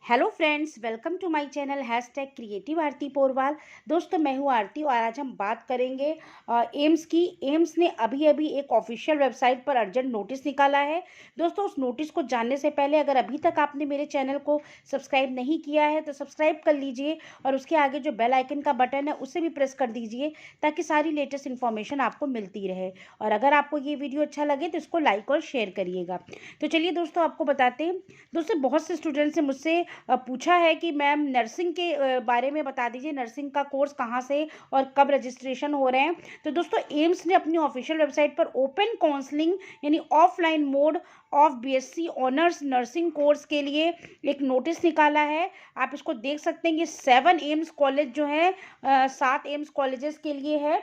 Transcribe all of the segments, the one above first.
Hello friends, welcome to my channel #creative Aarti Porwal. दोस्तों, मैं हूँ आरती और आज हम बात करेंगे एम्स की। एम्स ने अभी अभी एक ऑफिशियल वेबसाइट पर अर्जेंट नोटिस निकाला है। दोस्तों, उस नोटिस को जानने से पहले अगर अभी तक आपने मेरे चैनल को सब्सक्राइब नहीं किया है तो सब्सक्राइब कर लीजिए और उसके आगे जो बेल आइकन का बटन है उसे भी प्रेस कर दीजिए ताकि सारी लेटेस्ट इन्फॉर्मेशन आपको मिलती रहे। और अगर आपको ये वीडियो अच्छा लगे तो इसको लाइक और शेयर करिएगा। तो चलिए दोस्तों, आपको बताते हैं। दोस्तों, बहुत से स्टूडेंट्स ने मुझसे पूछा है कि मैम नर्सिंग के बारे में बता दीजिए, नर्सिंग का कोर्स कहाँ से और कब रजिस्ट्रेशन हो रहे हैं। तो दोस्तों, एम्स ने अपनी ऑफिशियल वेबसाइट पर ओपन काउंसलिंग यानी offline mode of BSc honours nursing course के लिए एक नोटिस निकाला है। आप इसको देख सकते हैं। ये 7 एम्स कॉलेज जो है 7 एम्स कॉलेजेस के लिए है।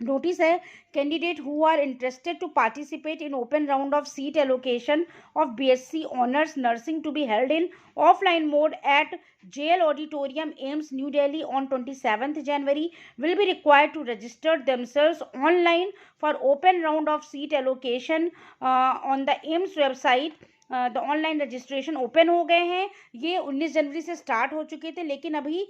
नोटिस है, candidate who are interested to participate in open round of seat allocation of BSc honours nursing to be held in offline mode at JL Auditorium, AIIMS, New Delhi on 27th January will be required to register themselves online for open round of seat allocation on the AIIMS website। The online registration open हो गए हैं। ये 19 जनवरी से start हो चुके थे, लेकिन अभी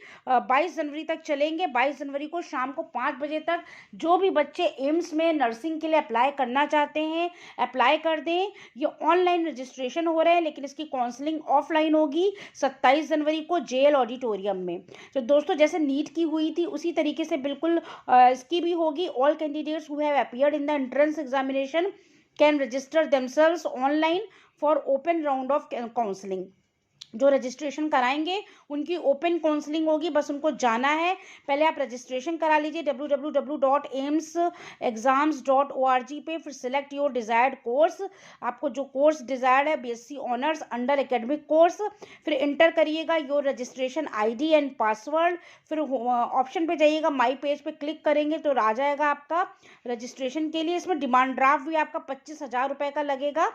22 जनवरी तक चलेंगे। 22 जनवरी को शाम को 5 बजे तक जो भी बच्चे एम्स में नर्सिंग के लिए अप्लाई करना चाहते हैं अप्लाई कर दें। ये ऑनलाइन रजिस्ट्रेशन हो रहे हैं, लेकिन इसकी काउंसलिंग ऑफलाइन होगी 27 जनवरी को जेएल ऑडिटोरियम में। तो दोस्तों, जैसे नीट की हुई थी उसी तरीके से बिल्कुल इसकी भी होगी। All candidates who have appeared in the entrance examination can register themselves online for open round of counselling. जो रजिस्ट्रेशन कराएंगे उनकी ओपन काउंसलिंग होगी, बस उनको जाना है। पहले आप रजिस्ट्रेशन करा लीजिए www.aimsexams.org पे, फिर सिलेक्ट योर डिजायर्ड कोर्स। आपको जो कोर्स डिजायर्ड है BSc honours under academic course, फिर इंटर करिएगा your registration ID and password. फिर ऑप्शन पे जाइएगा, माई पेज पे क्लिक करेंगे तो आ जाएगा आपका रजिस्ट्रेशन के लिए। इसमें डिमांड ड्राफ्ट भी आपका 25,000 रुपये का लगेगा।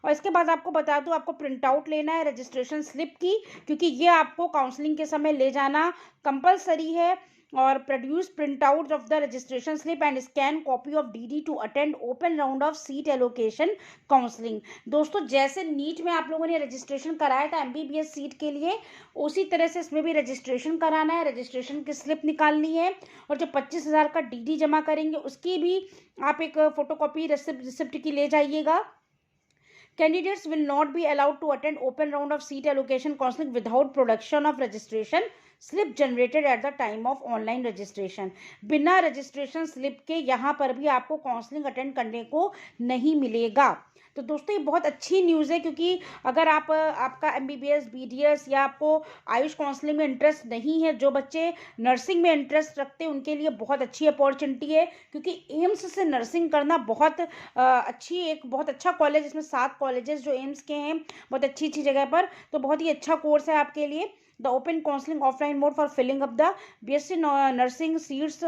और इसके बाद आपको बता दूं, आपको प्रिंट आउट लेना है रजिस्ट्रेशन स्लिप की, क्योंकि ये आपको काउंसलिंग के समय ले जाना कंपलसरी है। और produce print out of the registration slip and scan copy of DD two attend open round of seat allocation counselling. दोस्तों, जैसे नीट में आप लोगों ने रजिस्ट्रेशन कराया था एमबीबीएस सीट के लिए, उसी तरह से इसमें भी रजिस्ट्रेशन कराना है। रजिस्ट्रेशन की स्लिप निकालनी है और जो 25,000 का डीडी जमा करेंगे उसकी भी आप एक फोटोकॉपी रिसिप्ट की ले जाइएगा। Candidates will not be allowed to attend open round of seat allocation counseling without production of registration slip generated at the time of online registration। बिना रजिस्ट्रेशन स्लिप के यहाँ पर भी आपको काउंसलिंग अटेंड करने को नहीं मिलेगा। तो दोस्तों, ये बहुत अच्छी न्यूज़ है, क्योंकि अगर आपका एमबीबीएस बीडीएस या आपको आयुष काउंसलिंग में इंटरेस्ट नहीं है, जो बच्चे नर्सिंग में इंटरेस्ट रखते हैं उनके लिए बहुत अच्छी अपॉर्चुनिटी है। क्योंकि एम्स से नर्सिंग करना बहुत बहुत अच्छा कॉलेज, इसमें 7 कॉलेजेस जो एम्स के हैं बहुत अच्छी अच्छी जगह पर, तो बहुत ही अच्छा कोर्स है आपके लिए। The open counselling offline mode for filling up the BSc nursing seats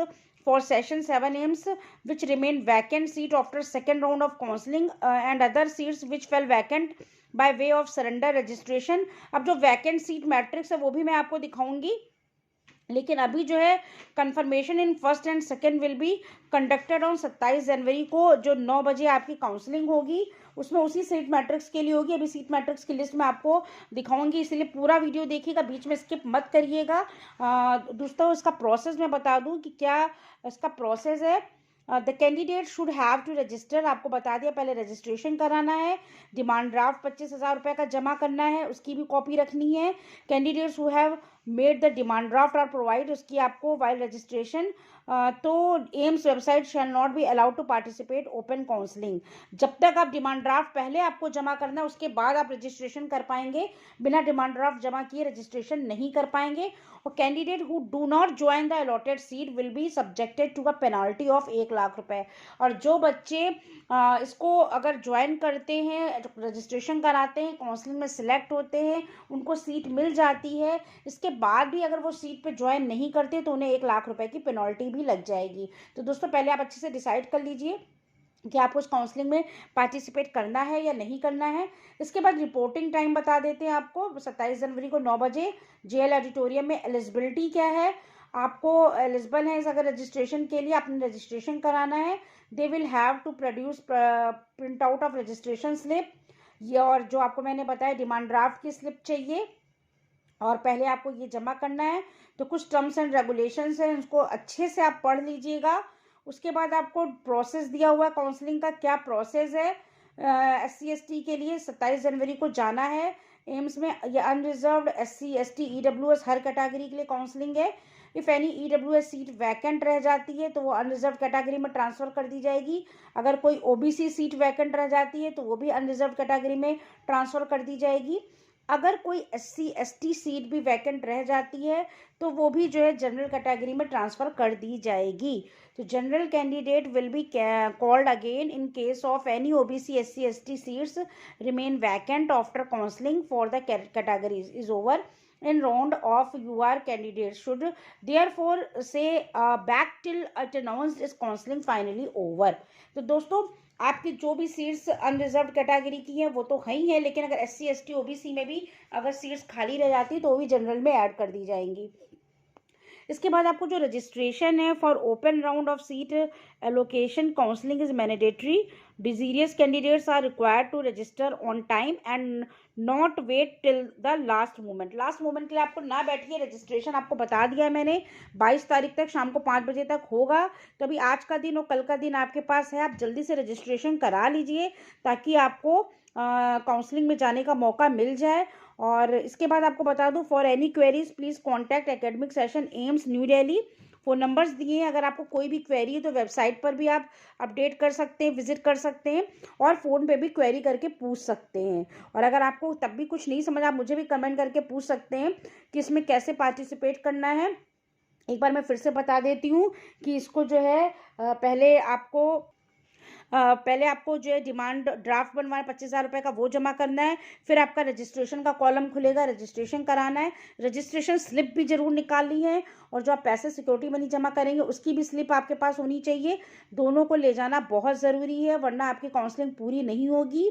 for session 7 AIIMS which remain vacant seat after second round of counseling and other seats which fell vacant by way of surrender registration। अब जो vacant seat matrix है वो भी मैं आपको दिखाऊंगी, लेकिन अभी जो है confirmation in first and second will be conducted on 27 जनवरी को। जो 9 बजे आपकी काउंसलिंग होगी उसमें उसी सीट मैट्रिक्स के लिए होगी। अभी सीट मैट्रिक्स की लिस्ट मैं आपको दिखाऊंगी, इसलिए पूरा वीडियो देखिएगा, बीच में स्किप मत करिएगा। दोस्तों, इसका प्रोसेस मैं बता दूं कि क्या इसका प्रोसेस है। The candidate should have to register, आपको बता दिया, पहले रजिस्ट्रेशन कराना है। डिमांड ड्राफ्ट 25,000 रुपये का जमा करना है, उसकी भी कॉपी रखनी है। Candidates who have made the demand draft are provide, उसकी आपको वाइल रजिस्ट्रेशन। तो AIIMS website shall not be allowed to participate open counselling. जब तक आप डिमांड ड्राफ्ट पहले आपको जमा करना है उसके बाद आप रजिस्ट्रेशन कर पाएंगे। बिना डिमांड ड्राफ्ट जमा किए रजिस्ट्रेशन नहीं कर पाएंगे। और candidate who do not join the allotted seat will be subjected to a penalty of 1,00,000 रुपये। और जो बच्चे इसको अगर ज्वाइन करते हैं, रजिस्ट्रेशन कराते हैं, काउंसलिंग में सिलेक्ट होते हैं, उनको सीट मिल जाती है, इसके बाद भी अगर वो सीट पे ज्वाइन नहीं करते तो उन्हें 1,00,000 रुपये की पेनल्टी भी लग जाएगी। तो दोस्तों, पहले आप अच्छे से डिसाइड कर लीजिए कि आपको इस काउंसलिंग में पार्टिसिपेट करना है या नहीं करना है। इसके बाद रिपोर्टिंग टाइम बता देते हैं आपको। 27 जनवरी को 9 बजे जेएल ऑडिटोरियम में। एलिजिबिलिटी क्या है, आपको एलिजिबल है अगर रजिस्ट्रेशन के लिए, आपने रजिस्ट्रेशन कराना है। They will have to produce print out of registration slip, ये और जो आपको मैंने बताया डिमांड ड्राफ्ट की स्लिप चाहिए। और पहले आपको ये जमा करना है। तो कुछ टर्म्स एंड रेगुलेशंस हैं, उसको अच्छे से आप पढ़ लीजिएगा। उसके बाद आपको प्रोसेस दिया हुआ है काउंसलिंग का, क्या प्रोसेस है। SC ST के लिए 27 जनवरी को जाना है एम्स में। ये अनरिजर्व्ड SC ST EWS हर कैटेगरी के लिए काउंसलिंग है। If any EWS seat vacant रह जाती है तो वो अनरिजर्व कैटेगरी में ट्रांसफ़र कर दी जाएगी। अगर कोई OBC सीट वैकेंट रह जाती है तो वो भी अनरिजर्व कैटेगरी में ट्रांसफ़र कर दी जाएगी। अगर कोई SC ST सीट भी वैकेंट रह जाती है तो वो भी जो है जनरल कैटेगरी में ट्रांसफ़र कर दी जाएगी। तो general candidate will be called again in case of any OBC SC ST seats remain vacant after counselling for the categories is over in round of UR candidates should therefore say back till it announced is counseling finally over। तो दोस्तों आपकी जो भी seats unreserved category की हैं वो तो है ही है, लेकिन अगर SC ST OBC में भी अगर सीट्स खाली रह जाती तो वो भी जनरल में ऐड कर दी जाएंगी। इसके बाद आपको जो रजिस्ट्रेशन है for open round of seat allocation counselling is mandatory. Desirous candidates are required to register on time and not wait till the last moment. Last moment के लिए आपको ना बैठिए, रजिस्ट्रेशन आपको बता दिया है मैंने 22 तारीख तक शाम को 5 बजे तक होगा। तो अभी आज का दिन और कल का दिन आपके पास है, आप जल्दी से रजिस्ट्रेशन करा लीजिए ताकि आपको काउंसलिंग में जाने का मौका मिल जाए। और इसके बाद आपको बता दूं, for any queries please contact academic session AIIMS new Delhi. Phone numbers दिए हैं, अगर आपको कोई भी क्वेरी है तो वेबसाइट पर भी आप अपडेट कर सकते हैं, विजिट कर सकते हैं और फ़ोन पे भी क्वेरी करके पूछ सकते हैं। और अगर आपको तब भी कुछ नहीं समझ, आप मुझे भी कमेंट करके पूछ सकते हैं कि इसमें कैसे पार्टिसिपेट करना है। एक बार मैं फिर से बता देती हूँ कि इसको जो है पहले आपको जो है डिमांड ड्राफ्ट बनवाना 25,000 रुपये का, वो जमा करना है। फिर आपका रजिस्ट्रेशन का कॉलम खुलेगा, रजिस्ट्रेशन कराना है। रजिस्ट्रेशन स्लिप भी ज़रूर निकालनी है और जो आप पैसे सिक्योरिटी मनी जमा करेंगे उसकी भी स्लिप आपके पास होनी चाहिए। दोनों को ले जाना बहुत ज़रूरी है, वरना आपकी काउंसलिंग पूरी नहीं होगी।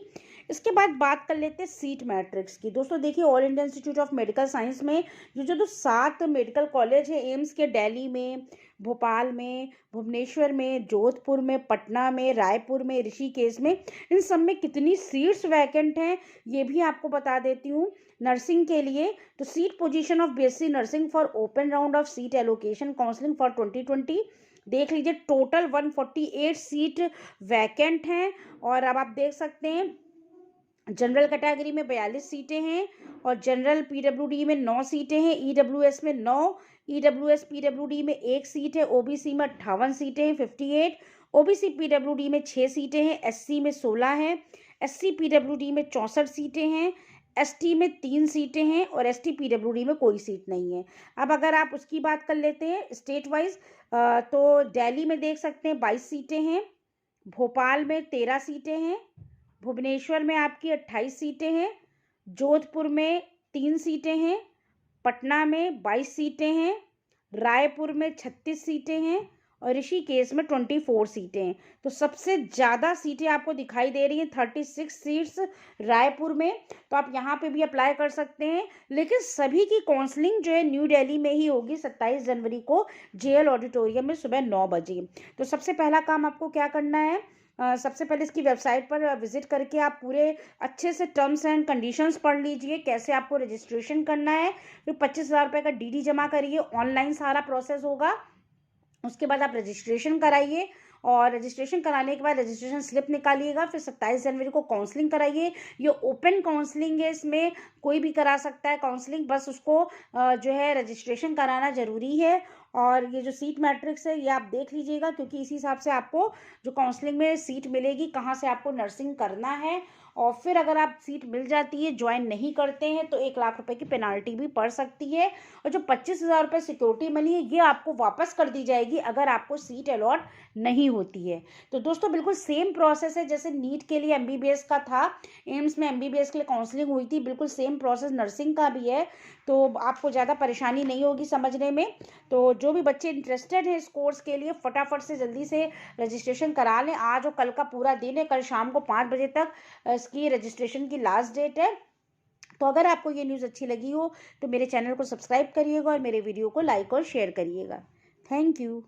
इसके बाद बात कर लेते हैं सीट मैट्रिक्स की। दोस्तों देखिए, all India institute of medical science में जो 7 मेडिकल कॉलेज है एम्स के, दिल्ली में, भोपाल में, भुवनेश्वर में, जोधपुर में, पटना में, रायपुर में, ऋषिकेश में, इन सब में कितनी सीट्स वैकेंट हैं ये भी आपको बता देती हूँ। नर्सिंग के लिए तो seat position of BSc nursing for open round of seat allocation counselling for 2020 देख लीजिए, टोटल 148 सीट वैकेंट हैं। और अब आप देख सकते हैं जनरल कैटेगरी में 42 सीटें हैं और जनरल PWD में 9 सीटें हैं, EWS में 9, EWS PWD में 1 सीट है, OBC में 58 सीटें हैं 58, OBC PWD में 6 सीटें हैं, SC में 16 हैं, SC PWD में 64 सीटें हैं, ST में 3 सीटें हैं और ST PWD में कोई सीट नहीं है। अब अगर आप उसकी बात कर लेते हैं स्टेट वाइज, तो दिल्ली में देख सकते हैं 22 सीटें हैं, भोपाल में 13 सीटें हैं, भुवनेश्वर में आपकी 28 सीटें हैं, जोधपुर में 3 सीटें हैं, पटना में 22 सीटें हैं, रायपुर में 36 सीटें हैं और ऋषिकेश में 24 सीटें हैं। तो सबसे ज़्यादा सीटें आपको दिखाई दे रही हैं, 36 सीट्स रायपुर में। तो आप यहाँ पे भी अप्लाई कर सकते हैं, लेकिन सभी की काउंसलिंग जो है न्यू दिल्ली में ही होगी 27 जनवरी को JL ऑडिटोरियम में सुबह 9 बजे। तो सबसे पहला काम आपको क्या करना है, सबसे पहले इसकी वेबसाइट पर विजिट करके आप पूरे अच्छे से टर्म्स एंड कंडीशंस पढ़ लीजिए, कैसे आपको रजिस्ट्रेशन करना है। फिर 25,000 रुपये का DD जमा करिए, ऑनलाइन सारा प्रोसेस होगा। उसके बाद आप रजिस्ट्रेशन कराइए और रजिस्ट्रेशन कराने के बाद रजिस्ट्रेशन स्लिप निकालिएगा। फिर 27 जनवरी को काउंसलिंग कराइए। ये ओपन काउंसलिंग है, इसमें कोई भी करा सकता है काउंसलिंग, बस उसको जो है रजिस्ट्रेशन कराना ज़रूरी है। और ये जो सीट मैट्रिक्स है ये आप देख लीजिएगा, क्योंकि इसी हिसाब से आपको जो काउंसलिंग में सीट मिलेगी, कहाँ से आपको नर्सिंग करना है। और फिर अगर आप सीट मिल जाती है, ज्वाइन नहीं करते हैं, तो 1 लाख रुपए की पेनाल्टी भी पड़ सकती है। और जो 25,000 रुपये सिक्योरिटी मनी है ये आपको वापस कर दी जाएगी अगर आपको सीट अलॉट नहीं होती है। तो दोस्तों बिल्कुल सेम प्रोसेस है जैसे नीट के लिए MBBS का था, एम्स में MBBS के लिए काउंसलिंग हुई थी, बिल्कुल सेम प्रोसेस नर्सिंग का भी है। तो आपको ज़्यादा परेशानी नहीं होगी समझने में। तो जो भी बच्चे इंटरेस्टेड हैं इस कोर्स के लिए, फटाफट से जल्दी से रजिस्ट्रेशन करा लें। आज और कल का पूरा दिन है, कल शाम को 5 बजे तक इसकी रजिस्ट्रेशन की लास्ट डेट है। तो अगर आपको ये न्यूज़ अच्छी लगी हो तो मेरे चैनल को सब्सक्राइब करिएगा और मेरे वीडियो को लाइक और शेयर करिएगा। Thank you.